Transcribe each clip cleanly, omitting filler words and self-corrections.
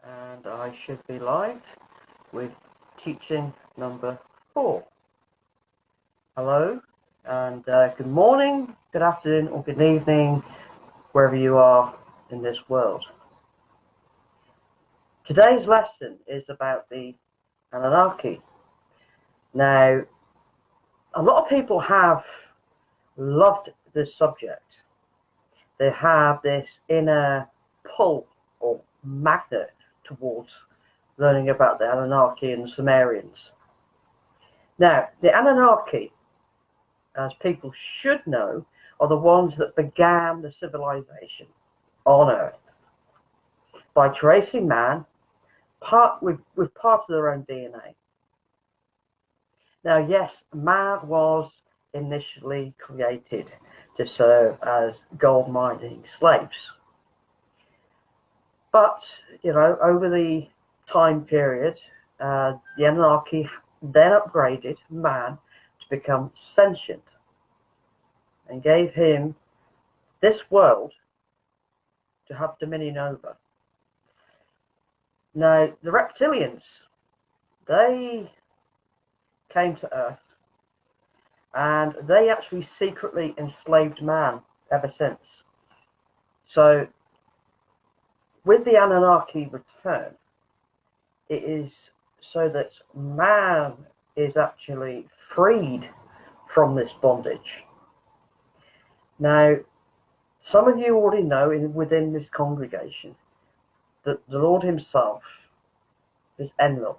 and I should be live with teaching number 4. Hello, and good morning, good afternoon, or good evening, wherever you are in this world. Today's lesson is about the Anunnaki. Now, a lot of people have loved this subject. They have this inner pull or magnet towards learning about the Anunnaki and the Sumerians. Now, the Anunnaki, as people should know, are the ones that began the civilization on Earth by tracing man with part of their own DNA. Now, yes, man was initially created to serve as gold mining slaves. But, over the time period, the Anunnaki then upgraded man to become sentient and gave him this world to have dominion over. Now, the reptilians, they came to Earth and they actually secretly enslaved man ever since. So, with the Anunnaki return, it is so that man is actually freed from this bondage. Now, some of you already know within this congregation that the Lord himself is Enlil.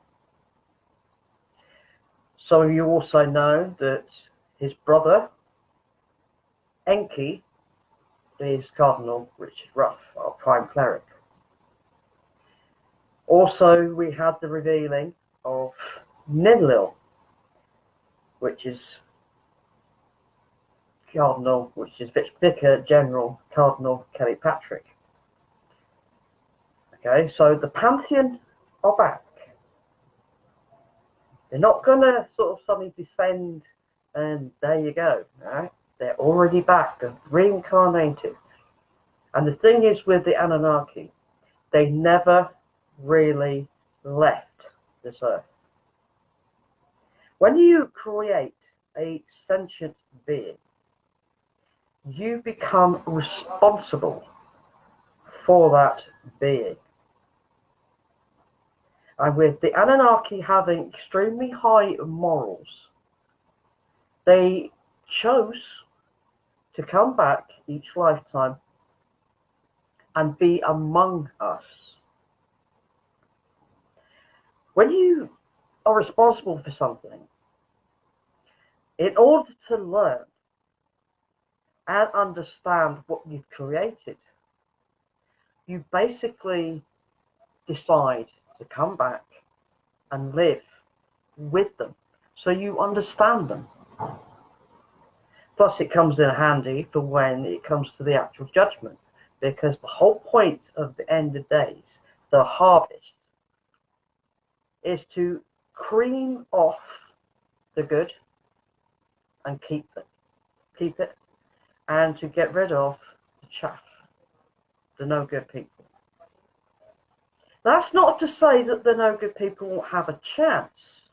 Some of you also know that his brother, Enki, is Cardinal Richard Ruff, our prime cleric. Also, we had the revealing of Ninlil, which is Cardinal, which is Vicar General Cardinal Kelly Patrick. Okay, so the Pantheon are back. They're not going to sort of suddenly descend and there you go. Right? They're already back. They're reincarnated. And the thing is with the Anunnaki, they never really left this earth. When you create a sentient being, you become responsible for that being. And with the Anunnaki having extremely high morals, they chose to come back each lifetime and be among us. When you are responsible for something, in order to learn and understand what you've created, you basically decide to come back and live with them so you understand them. Plus, it comes in handy for when it comes to the actual judgment, because the whole point of the end of days, the harvest, is to cream off the good and keep it, and to get rid of the chaff, the no good people. That's not to say that the no good people won't have a chance.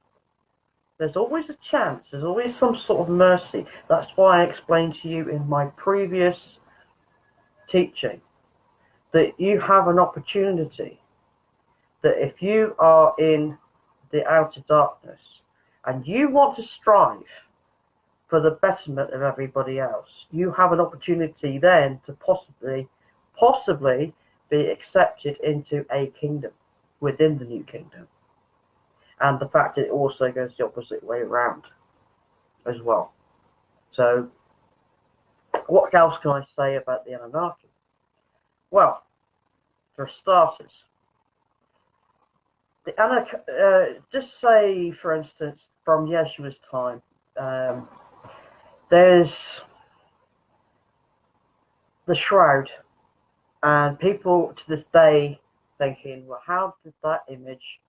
There's always a chance. There's always some sort of mercy. That's why I explained to you in my previous teaching that you have an opportunity, that if you are in the outer darkness and you want to strive for the betterment of everybody else, you have an opportunity then to possibly be accepted into a kingdom within the new kingdom. And the fact that it also goes the opposite way around as well. So, what else can I say about the Anunnaki? Well, for starters, the Anunnaki, just say, for instance, from Yeshua's time, there's the shroud, and people to this day thinking, well, how did that image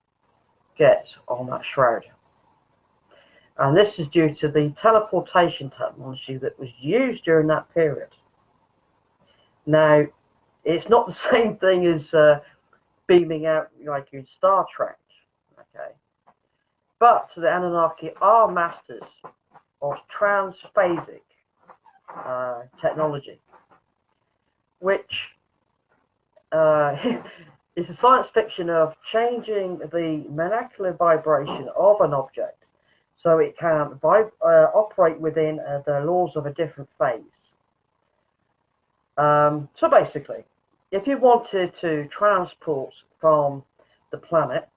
get on that shroud? And this is due to the teleportation technology that was used during that period. Now, it's not the same thing as beaming out like in Star Trek. Okay. But the Anunnaki are masters of transphasic technology, which is a science fiction of changing the molecular vibration of an object so it can operate within the laws of a different phase. So basically, if you wanted to transport from the planet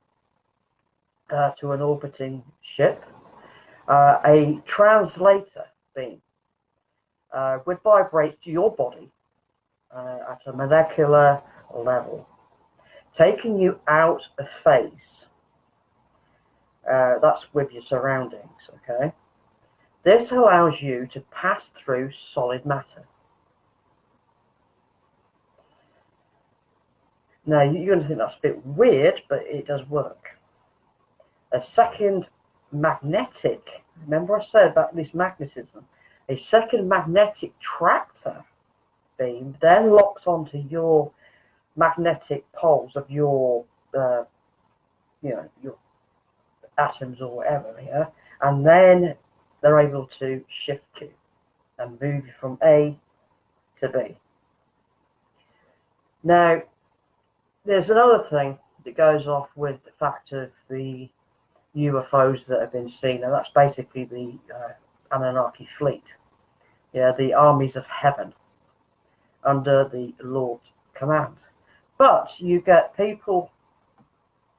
to an orbiting ship, a translator beam would vibrate to your body at a molecular level, taking you out of phase. That's with your surroundings, okay? This allows you to pass through solid matter. Now, you're going to think that's a bit weird, but it does work. A second magnetic, remember I said about this magnetism, a second magnetic tractor beam then locks onto your magnetic poles of your, your atoms or whatever, yeah? And then they're able to shift you and move you from A to B. Now, there's another thing that goes off with the fact of the UFOs that have been seen, and that's basically the Anunnaki fleet. Yeah, the armies of heaven under the Lord's command. But you get people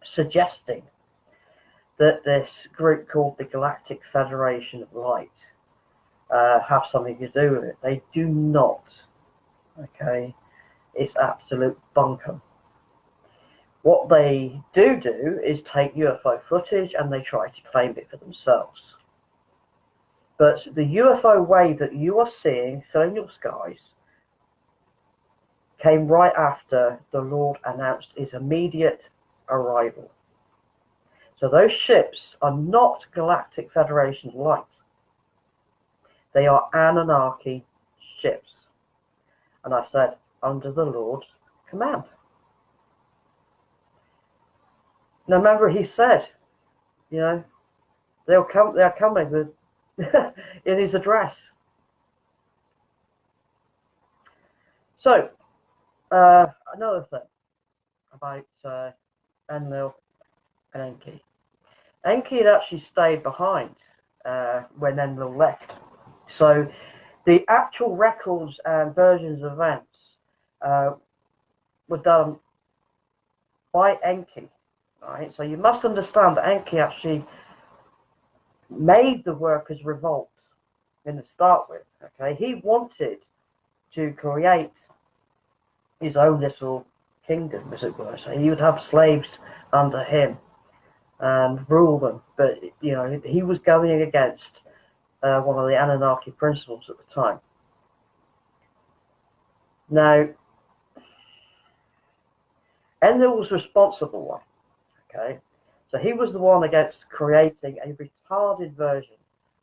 suggesting that this group called the Galactic Federation of Light have something to do with it. They do not. Okay, it's absolute bunkum. What they do is take UFO footage and they try to claim it for themselves. But the UFO wave that you are seeing filling your skies came right after the Lord announced his immediate arrival. So those ships are not Galactic Federation Light. They are Anunnaki ships. And I said, under the Lord's command. Now remember, he said, they're coming with in his address. So, another thing about Enlil and Enki. Enki had actually stayed behind when Enlil left. So, the actual records and versions of events were done by Enki. Right? So you must understand that Enki actually made the workers revolt in the start with. Okay, he wanted to create his own little kingdom, as it were. So he would have slaves under him and rule them. But he was going against one of the Anunnaki principles at the time. Now, Enlil was responsible one. Okay, so he was the one against creating a retarded version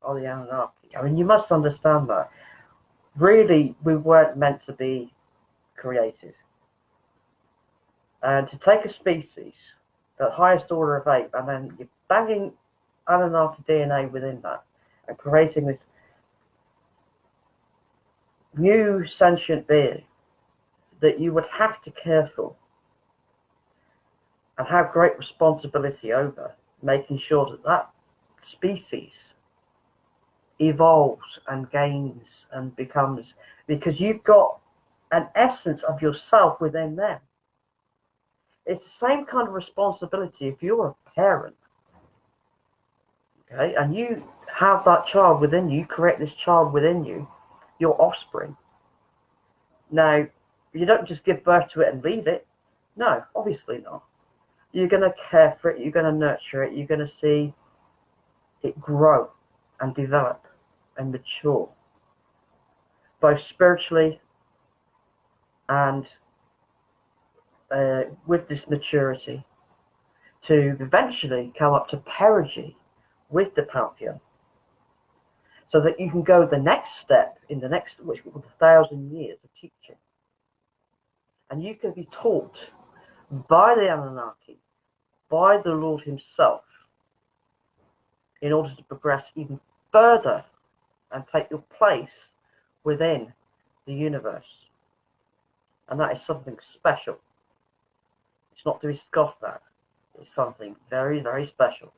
of the Anunnaki. I mean, you must understand that. Really, we weren't meant to be created. And to take a species, the highest order of ape, and then you're banging Anunnaki DNA within that, and creating this new sentient being that you would have to care for and have great responsibility over, making sure that that species evolves and gains and becomes, because you've got an essence of yourself within them. It's the same kind of responsibility if you're a parent, okay, and you have that child within you, create this child within you, your offspring. Now, you don't just give birth to it and leave it. No, obviously not. You're going to care for it, you're going to nurture it, you're going to see it grow and develop and mature, both spiritually and with this maturity, to eventually come up to perigee with the Pantheon, so that you can go the next step in the next, which will be 1,000 years of teaching, and you can be taught by the Anunnaki, by the Lord himself, in order to progress even further and take your place within the universe. And that is something special. It's not to be scoffed at. It's something very, very special.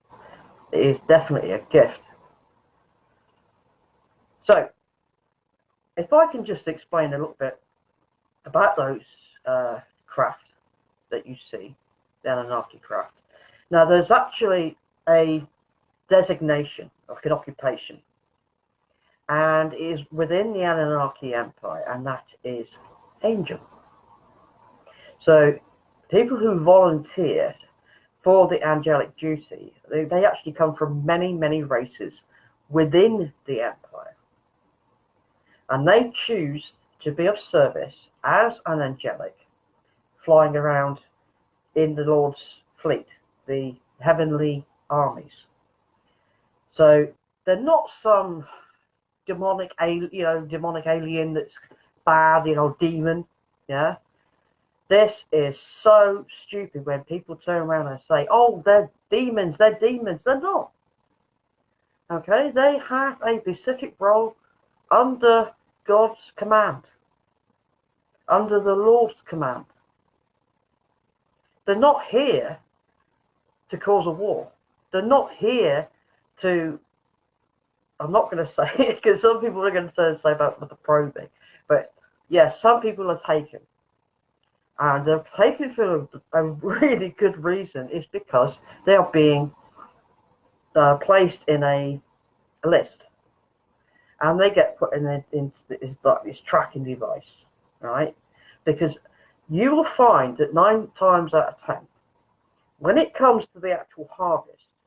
It is definitely a gift. So, if I can just explain a little bit about those craft that you see, the Anunnaki craft. Now, there's actually a designation, like an occupation, and it is within the Anunnaki Empire, and that is angel. So, people who volunteer for the angelic duty, they actually come from many, many races within the empire. And they choose to be of service as an angelic, flying around in the Lord's fleet, the heavenly armies. So they're not some demonic alien that's bad, demon. Yeah. This is so stupid when people turn around and say, oh, they're demons. They're not. Okay, they have a specific role under God's command, under the Lord's command. They're not here to cause a war. They're not here to, I'm not going to say it because some people are going to say about the probing, but yes, some people are taken. And they're taken for a really good reason, is because they are being placed in a list. And they get put in this tracking device, right? Because you will find that 9 times out of 10, when it comes to the actual harvest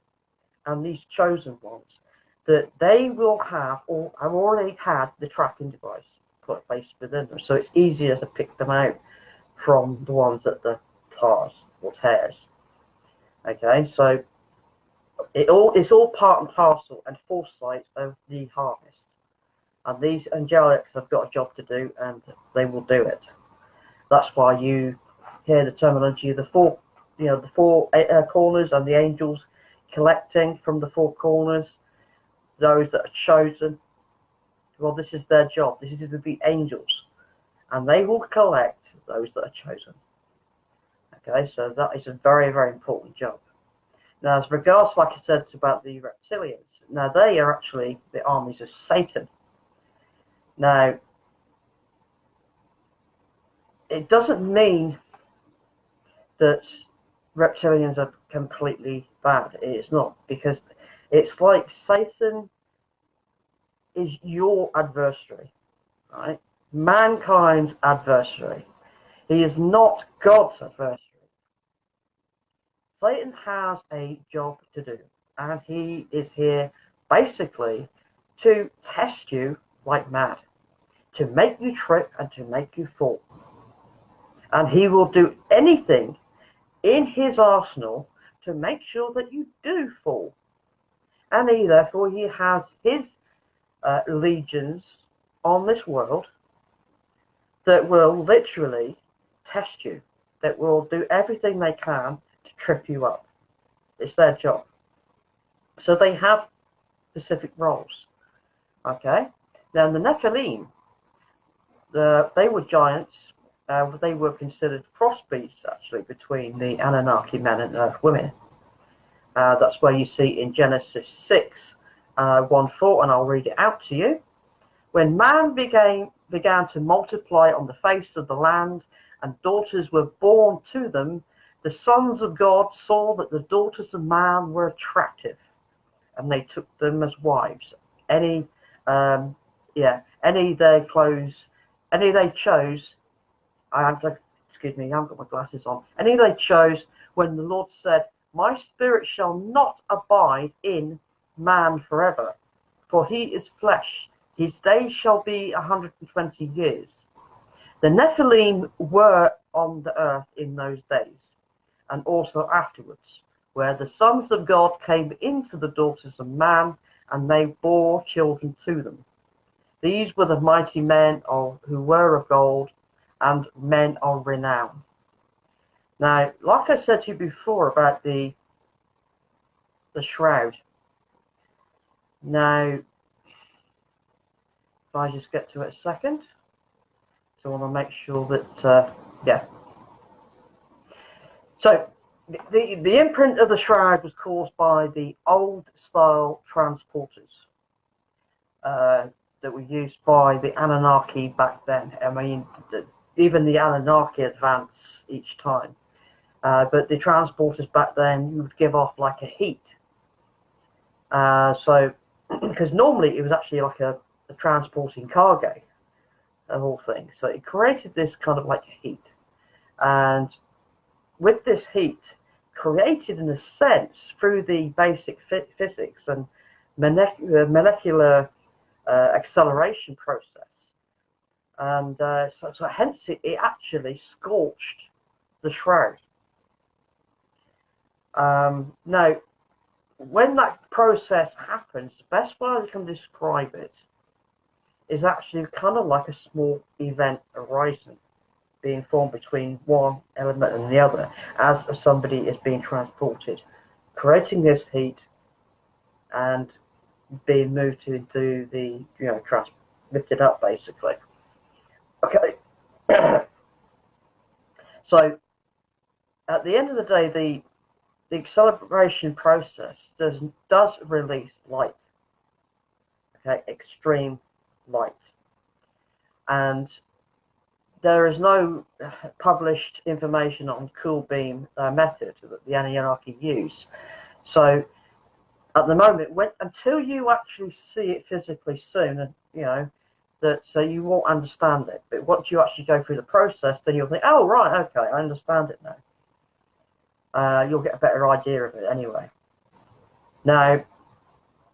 and these chosen ones, that they will have or have already had the tracking device placed within them. So it's easier to pick them out from the ones that the tares. Okay, so it's all part and parcel and foresight of the harvest. And these angelics have got a job to do, and they will do it. That's why you hear the terminology of the four corners, and the angels collecting from the 4 corners those that are chosen. Well, this is their job. This is the angels. And they will collect those that are chosen. Okay, so that is a very, very important job. Now, as regards, like I said, about the reptilians, now they are actually the armies of Satan. Now, it doesn't mean that reptilians are completely bad. It is not, because it's like Satan is your adversary, right? Mankind's adversary. He is not God's adversary. Satan has a job to do, and he is here basically to test you like mad, to make you trip and to make you fall. And he will do anything in his arsenal to make sure that you do fall. And therefore he has his legions on this world that will literally test you, that will do everything they can to trip you up. It's their job. So they have specific roles. Okay? Now the Nephilim, they were giants. They were considered crossbreeds, actually, between the Anunnaki men and Earth women. That's where you see in Genesis 6, 1-4, and I'll read it out to you. When man began to multiply on the face of the land, and daughters were born to them, the sons of God saw that the daughters of man were attractive, and they took them as wives. Any they chose. Excuse me, I haven't got my glasses on. Any they chose when the Lord said, "My spirit shall not abide in man forever, for he is flesh. His days shall be 120 years. The Nephilim were on the earth in those days, and also afterwards, where the sons of God came into the daughters of man, and they bore children to them. These were the mighty men who were of gold, and men of renown. Now, like I said to you before about the shroud. Now, if I just get to it a second, so I want to make sure that, yeah. So, the imprint of the shroud was caused by the old style transporters that were used by the Anunnaki back then. I mean, even the Anunnaki advance each time. But the transporters back then would give off like a heat. So, because normally it was actually like a transporting cargo, the whole thing. So it created this kind of like heat. And with this heat, created in a sense through the basic physics and molecular acceleration process. And so hence it actually scorched the shroud. Now, when that process happens, the best way I can describe it is actually kind of like a small event horizon being formed between one element and the other as somebody is being transported, creating this heat and being moved into the, lifted up basically. Okay. So at the end of the day, the acceleration process does release light. Okay, extreme light. And there is no published information on cool beam method that the Anunnaki use. So at the moment, until you actually see it physically soon, and so you won't understand it. But once you actually go through the process, then you'll think, oh right, okay, I understand it now. You'll get a better idea of it anyway. Now,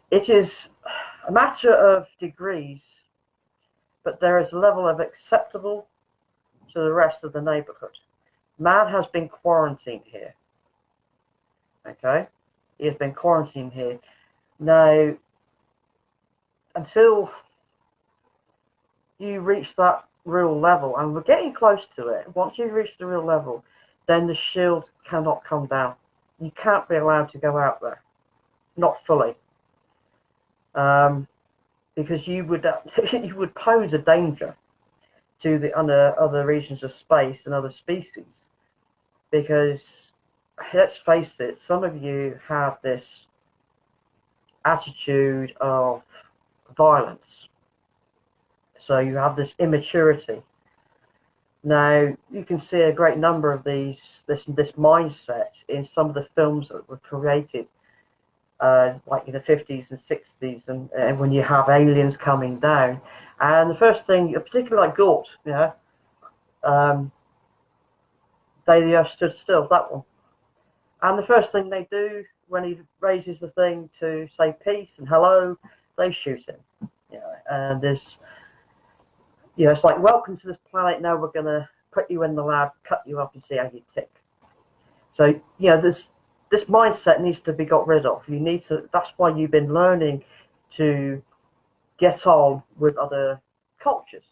it is a matter of degrees, but there is a level of acceptable to the rest of the neighborhood. Man has been quarantined here. Okay? He has been quarantined here. Now, until you reach that real level, and we're getting close to it, once you reach the real level, then the shield cannot come down. You can't be allowed to go out there. Not fully. Because you would pose a danger to the other regions of space and other species. Because, let's face it, some of you have this attitude of violence. So you have this immaturity. Now, you can see a great number of this mindset in some of the films that were created, like in the 50s and 60s, and when you have aliens coming down. And the first thing, particularly like Gort, they stood still, that one. And the first thing they do when he raises the thing to say peace and hello, they shoot him. And there's, it's like, welcome to this planet. Now we're going to put you in the lab, cut you up and see how you tick. So, this mindset needs to be got rid of. That's why you've been learning to get on with other cultures.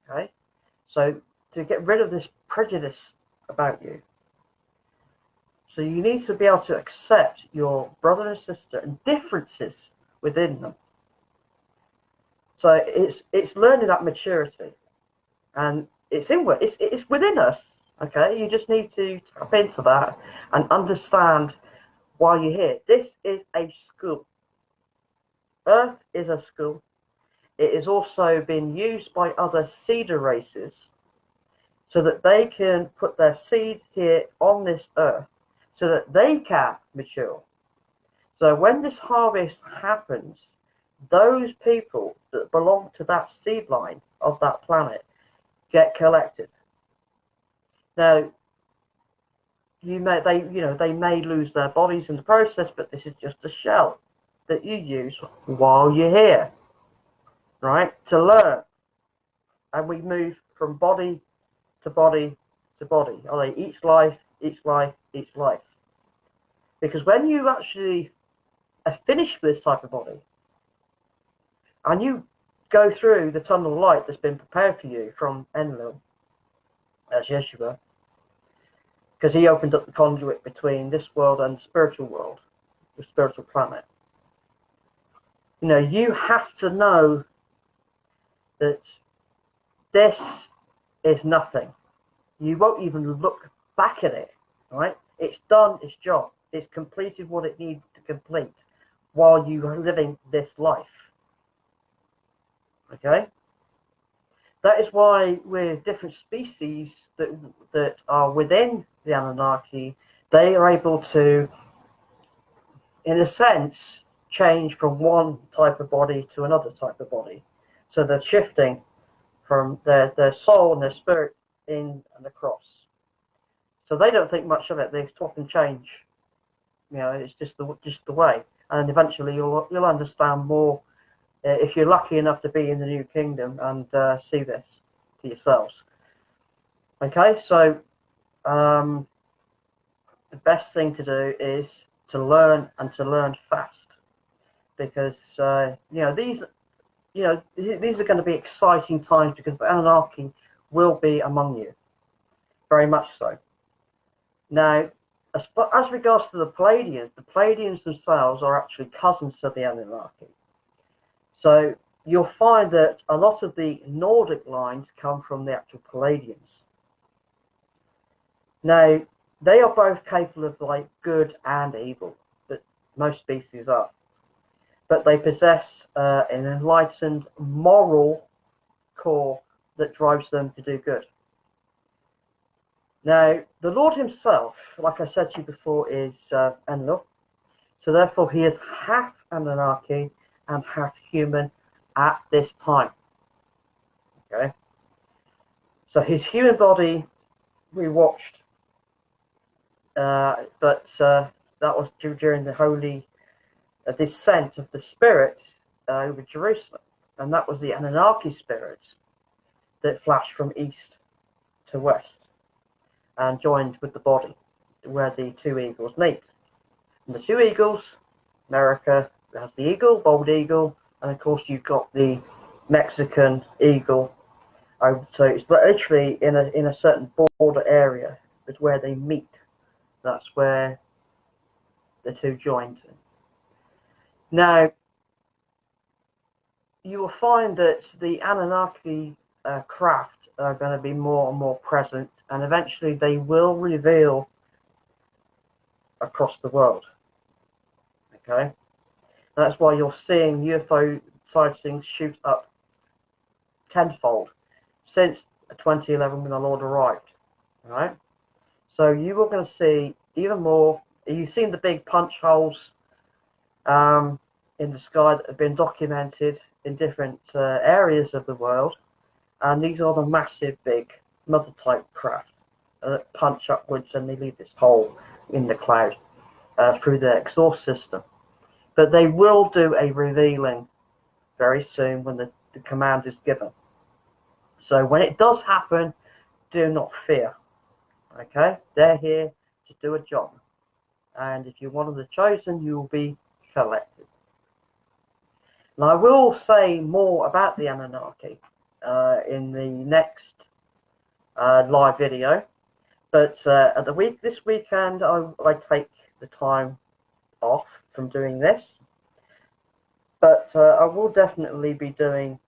Okay? So, to get rid of this prejudice about you. So you need to be able to accept your brother and sister and differences within them. So it's learning that maturity, and it's inward. It's within us. Okay, you just need to tap into that and understand why you're here. This is a school. Earth is a school. It is also being used by other seeder races so that they can put their seed here on this earth so that they can mature. So when this harvest happens, those people that belong to that seed line of that planet get collected. Now, they may lose their bodies in the process, but this is just a shell that you use while you're here, right? To learn. And we move from body to body to body. Each life, each life, each life. Because when you actually are finished with this type of body, and you go through the tunnel of light that's been prepared for you from Enlil, as Yeshua, because he opened up the conduit between this world and the spiritual world, the spiritual planet. You know, you have to know that this is nothing. You won't even look back at it, right? It's done its job. It's completed what it needed to complete while you are living this life. Okay? That is why with different species that are within the Anunnaki, they are able to, in a sense, change from one type of body to another type of body. So they're shifting from their soul and their spirit in and across. So they don't think much of it. They swap and change. You know, it's just the way. And eventually you'll understand more if you're lucky enough to be in the new kingdom and see this for yourselves. Okay, so the best thing to do is to learn, and to learn fast, because these are going to be exciting times, because the Anunnaki will be among you, very much so. Now, as regards to the Pleiadians themselves are actually cousins to the Anunnaki. So you'll find that a lot of the Nordic lines come from the actual Pleiadians. Now, they are both capable of like good and evil, but most species are. But they possess an enlightened moral core that drives them to do good. Now, the Lord himself, like I said to you before, is Enlil. So therefore he is half Anunnaki and half human at this time. Okay. So his human body we watched, but that was during the holy descent of the spirit over Jerusalem. And that was the Anunnaki spirit that flashed from east to west and joined with the body where the two eagles meet. And the two eagles, America has the eagle, bald eagle, and of course you've got the Mexican eagle. So it's literally in a certain border area is where they meet. That's where the two joined. Now, you will find that the Anunnaki craft are going to be more and more present, and eventually they will reveal across the world. Okay, that's why you're seeing UFO sightings shoot up tenfold since 2011 when the Lord arrived. All right, so you are going to see even more. You've seen the big punch holes in the sky that have been documented in different areas of the world. And these are the massive, big mother-type craft that punch upwards, and they leave this hole in the cloud through their exhaust system. But they will do a revealing very soon when the command is given. So when it does happen, do not fear. Okay? They're here to do a job. And if you're one of the chosen, you will be collected. Now, I will say more about the Anunnaki in the next live video, but this weekend I take the time off from doing this, but I will definitely be doing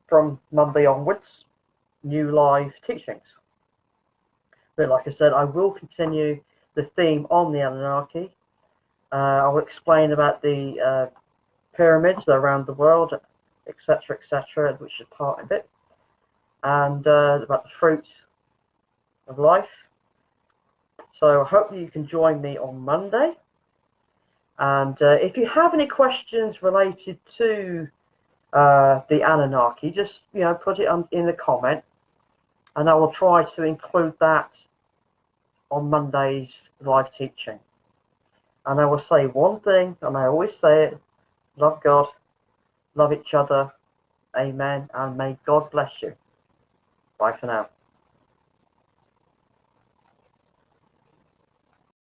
from Monday onwards new live teachings. But like I said, I will continue the theme on the Anunnaki. I will explain about the pyramids around the world, etc., which is part of it, and about the fruit of life. So I hope you can join me on Monday. And if you have any questions related to the Anunnaki, just put it in the comment, and I will try to include that on Monday's live teaching. And I will say one thing, and I always say it: love God, love each other, amen, and may God bless you. Bye for now.